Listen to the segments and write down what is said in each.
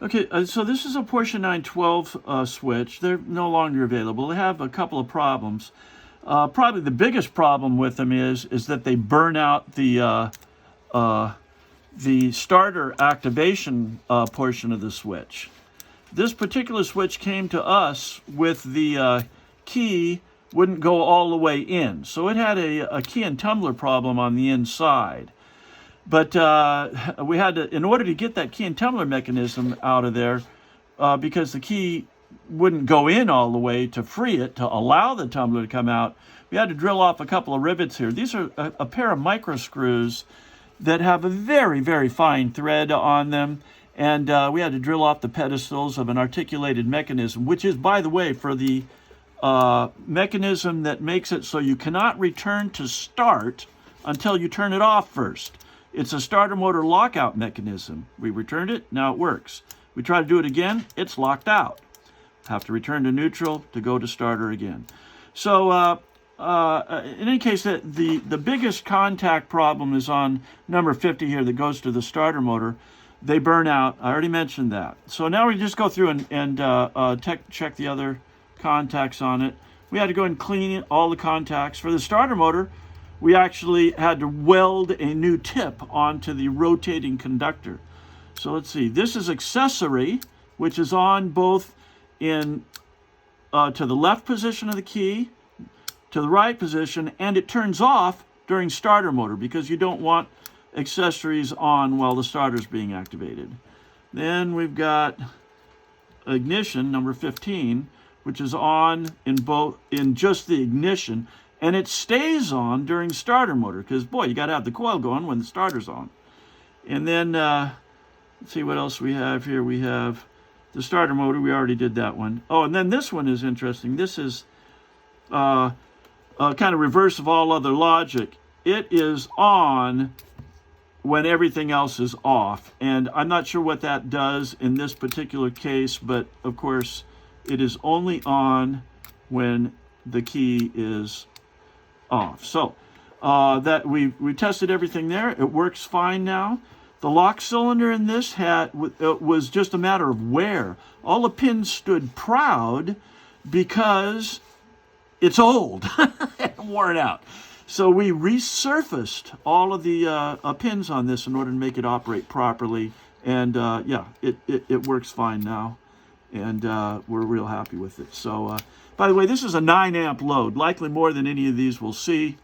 Okay, so this is a Porsche 912 switch. They're no longer available. They have a couple of problems. Probably the biggest problem with them is that they burn out the starter activation portion of the switch. This particular switch came to us with the key wouldn't go all the way in. So it had a key and tumbler problem on the inside. But we had to, in order to get that key and tumbler mechanism out of there, because the key wouldn't go in all the way to free it, to allow the tumbler to come out, we had to drill off a couple of rivets here. These are a pair of micro screws that have a very, very fine thread on them. And we had to drill off the pedestals of an articulated mechanism, which is, by the way, for the mechanism that makes it so you cannot return to start until you turn it off first. It's a starter motor lockout mechanism. We returned it, now it works. We try to do it again, it's locked out. Have to return to neutral to go to starter again. So in any case, the biggest contact problem is on number 50 here that goes to the starter motor. They burn out. I already mentioned that. So now we just go through and check the other contacts on it. We had to go and clean all the contacts. For the starter motor, we actually had to weld a new tip onto the rotating conductor. So let's see. This is accessory, which is on both in to the left position of the key, to the right position, and it turns off during starter motor because you don't want accessories on while the starter's being activated. Then we've got ignition, number 15, which is on in just the ignition, and it stays on during starter motor because, boy, you got to have the coil going when the starter's on. And then let's see what else we have here. We have the starter motor. We already did that one. Oh, and then this one is interesting. This is kind of reverse of all other logic. It is on when everything else is off. And I'm not sure what that does in this particular case, but of course it is only on when the key is off. So that we tested everything there. It works fine now. The lock cylinder in this was just a matter of wear. All the pins stood proud because it's old and worn out. So we resurfaced all of the pins on this in order to make it operate properly. And yeah, it works fine now. And we're real happy with it. So, by the way, this is a 9 amp load, likely more than any of these we'll see.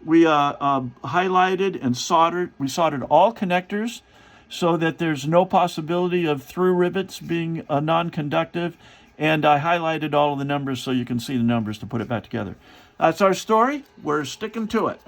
We highlighted and soldered. We soldered all connectors so that there's no possibility of through rivets being non-conductive. And I highlighted all of the numbers so you can see the numbers to put it back together. That's our story. We're sticking to it.